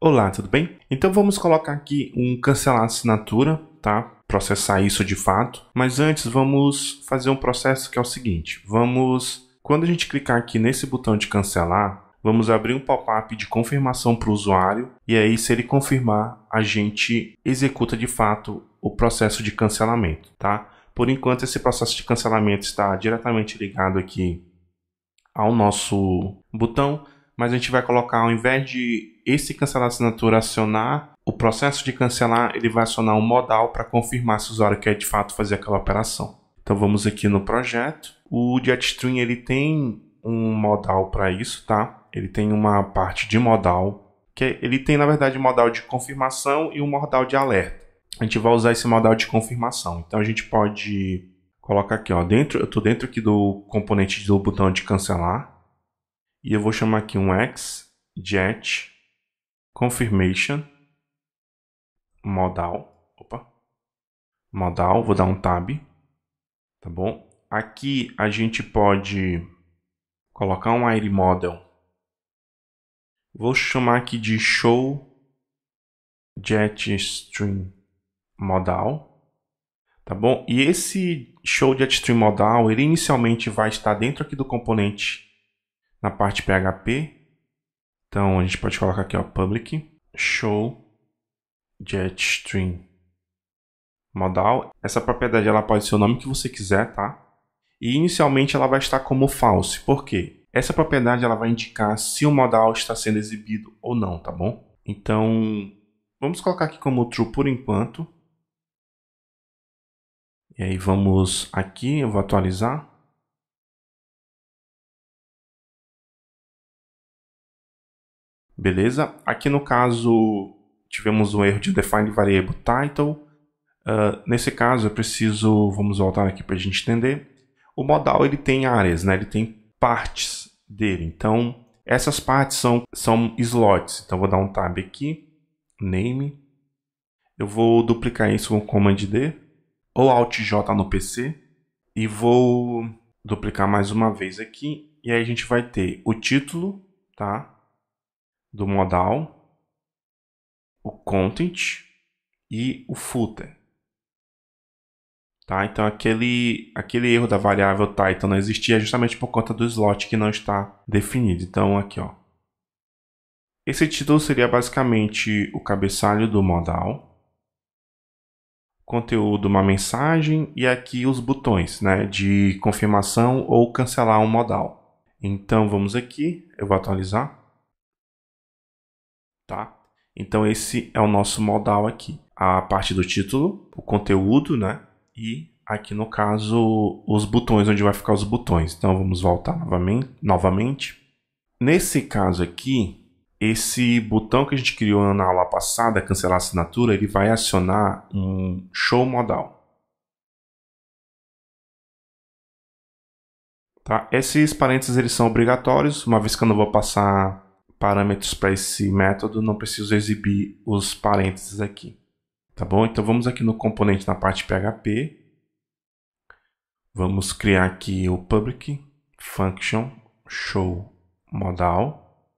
Olá, tudo bem? Então vamos colocar aqui um cancelar assinatura, tá? Processar isso de fato. Mas antes vamos fazer um processo que é o seguinte. Quando a gente clicar aqui nesse botão de cancelar, vamos abrir um pop-up de confirmação para o usuário. E aí, se ele confirmar, a gente executa de fato o processo de cancelamento, tá? Por enquanto, esse processo de cancelamento está diretamente ligado aqui ao nosso botão, mas a gente vai colocar, ao invés de esse cancelar assinatura acionar o processo de cancelar, ele vai acionar um modal para confirmar se o usuário quer de fato fazer aquela operação. Então vamos aqui no projeto. O JetStream ele tem um modal para isso, tá? Ele tem uma parte de modal, ele tem na verdade modal de confirmação e um modal de alerta. A gente vai usar esse modal de confirmação. Então a gente pode colocar aqui, ó, eu estou dentro aqui do componente do botão de cancelar e eu vou chamar aqui um Jet confirmation modal. Modal, vou dar um tab, tá bom? Aqui a gente pode colocar um ID model. Vou chamar aqui de show JetStream modal, tá bom? E esse show JetStream modal, ele inicialmente vai estar dentro aqui do componente na parte PHP. Então a gente pode colocar aqui, ó, public show JetStream modal. Essa propriedade ela pode ser o nome que você quiser, tá? E inicialmente ela vai estar como false. Por quê? Essa propriedade ela vai indicar se o modal está sendo exibido ou não, tá bom? Então vamos colocar aqui como true por enquanto. E aí vamos aqui, eu vou atualizar. Beleza? Aqui no caso tivemos um erro de define variable title. Nesse caso eu preciso, vamos voltar aqui para a gente entender. O modal ele tem áreas, né? Ele tem partes dele. Então essas partes são slots. Então vou dar um tab aqui, name. Eu vou duplicar isso com Command D ou Alt J no PC e vou duplicar mais uma vez aqui. E aí a gente vai ter o título, tá? Do modal, o content e o footer. Tá? Então aquele erro da variável title não existia justamente por conta do slot que não está definido. Então aqui, ó. Esse título seria basicamente o cabeçalho do modal, conteúdo, uma mensagem e aqui os botões, né, de confirmação ou cancelar um modal. Então vamos aqui, eu vou atualizar. Tá? Então esse é o nosso modal aqui. A parte do título, o conteúdo, né? E aqui no caso os botões, onde vai ficar os botões. Então vamos voltar novamente. Nesse caso aqui, esse botão que a gente criou na aula passada, cancelar assinatura, ele vai acionar um show modal. Tá? Esses parênteses eles são obrigatórios, uma vez que eu não vou passar parâmetros para esse método, não preciso exibir os parênteses aqui. Tá bom? Então vamos aqui no componente na parte PHP. Vamos criar aqui o public function show modal.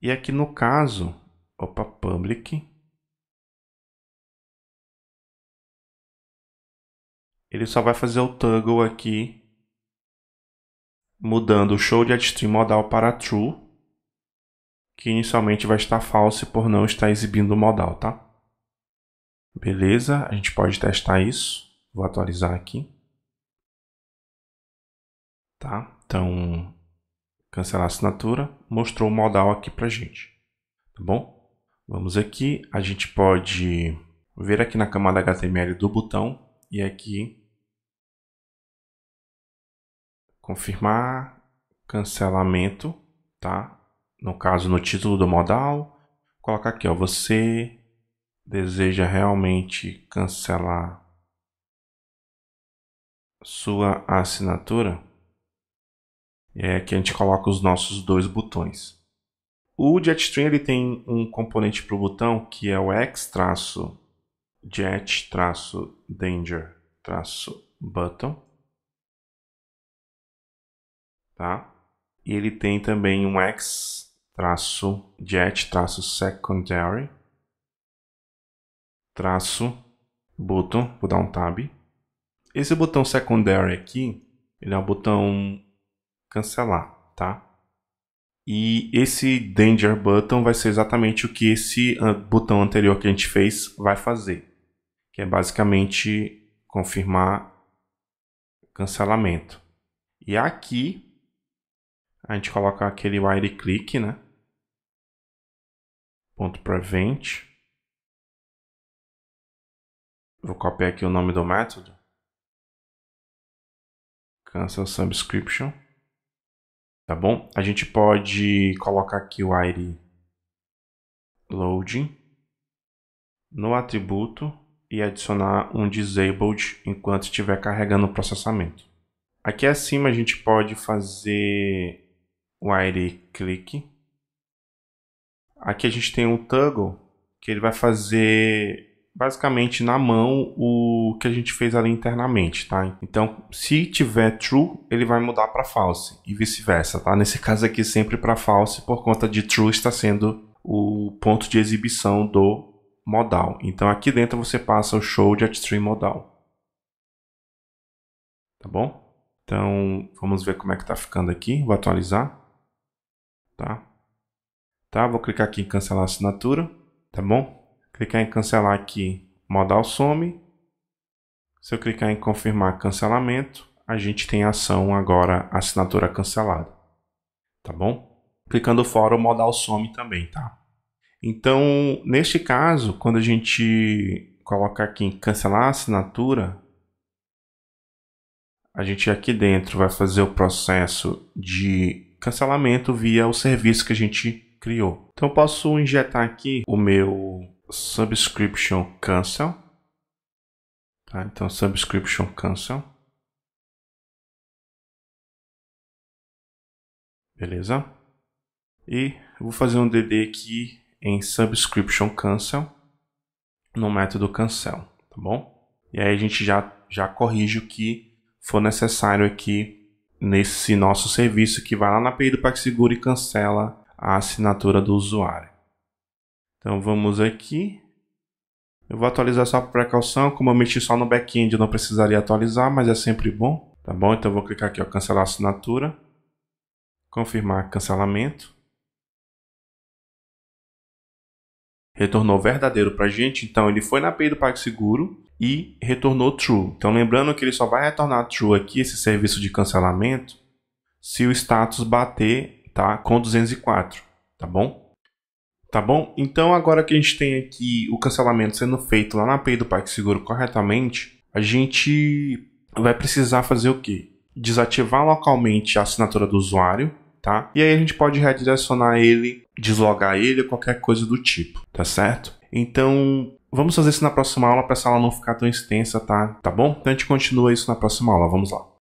E aqui no caso, public, ele só vai fazer o toggle aqui, mudando o show de JetStream modal para true, que inicialmente vai estar false por não estar exibindo o modal, tá? Beleza, a gente pode testar isso. Vou atualizar aqui. Tá? Então, cancelar a assinatura, mostrou o modal aqui pra gente. Tá bom? Vamos aqui, a gente pode ver aqui na camada HTML do botão e aqui confirmar cancelamento, tá? No caso, no título do modal, colocar aqui, ó, você deseja realmente cancelar sua assinatura? E é aqui a gente coloca os nossos dois botões. O JetStream ele tem um componente para o botão que é o x-jet-danger-button. Tá? E ele tem também um x-jet-secondary button. Vou dar um tab. Esse botão secondary aqui, ele é o botão cancelar, tá? E esse danger button vai ser exatamente o que esse botão anterior que a gente fez vai fazer, que é basicamente confirmar cancelamento. E aqui a gente coloca aquele while click, né? .prevent. Vou copiar aqui o nome do método. Cancel subscription. Tá bom? A gente pode colocar aqui o while loading no atributo e adicionar um disabled enquanto estiver carregando o processamento. Aqui acima a gente pode fazer while click. Aqui a gente tem um toggle que ele vai fazer basicamente na mão o que a gente fez ali internamente, tá? Então, se tiver true, ele vai mudar para false e vice-versa, tá? Nesse caso aqui sempre para false por conta de true está sendo o ponto de exibição do modal. Então aqui dentro você passa o show de string modal. Tá bom? Então, vamos ver como é que tá ficando aqui. Vou atualizar. Tá, vou clicar aqui em cancelar a assinatura, tá bom? Clicar em cancelar aqui, modal some. Se eu clicar em confirmar cancelamento, a gente tem a ação agora, assinatura cancelada, tá bom? Clicando fora, o modal some também, tá? Então, neste caso, quando a gente colocar aqui em cancelar a assinatura, a gente aqui dentro vai fazer o processo de cancelamento via o serviço que a gente criou. Então eu posso injetar aqui o meu subscription cancel. Tá? Então subscription cancel. Beleza? E eu vou fazer um DD aqui em subscription cancel no método cancel, tá bom? E aí a gente já corrige o que for necessário aqui nesse nosso serviço que vai lá na API do PagSeguro e cancela a assinatura do usuário. Então vamos aqui. Eu vou atualizar só por precaução. Como eu mexi só no back-end, eu não precisaria atualizar, mas é sempre bom. Tá bom? Então eu vou clicar aqui, ó, cancelar a assinatura. Confirmar cancelamento. Retornou verdadeiro para a gente. Então ele foi na API do PagSeguro e retornou true. Então lembrando que ele só vai retornar true aqui, esse serviço de cancelamento, se o status bater, tá, com 204, tá bom? Tá bom? Então agora que a gente tem aqui o cancelamento sendo feito lá na API do PagSeguro corretamente, a gente vai precisar fazer o quê? Desativar localmente a assinatura do usuário, tá? E aí a gente pode redirecionar ele, deslogar ele ou qualquer coisa do tipo, tá certo? Então vamos fazer isso na próxima aula para essa aula não ficar tão extensa, tá? Tá bom? Então a gente continua isso na próxima aula, vamos lá.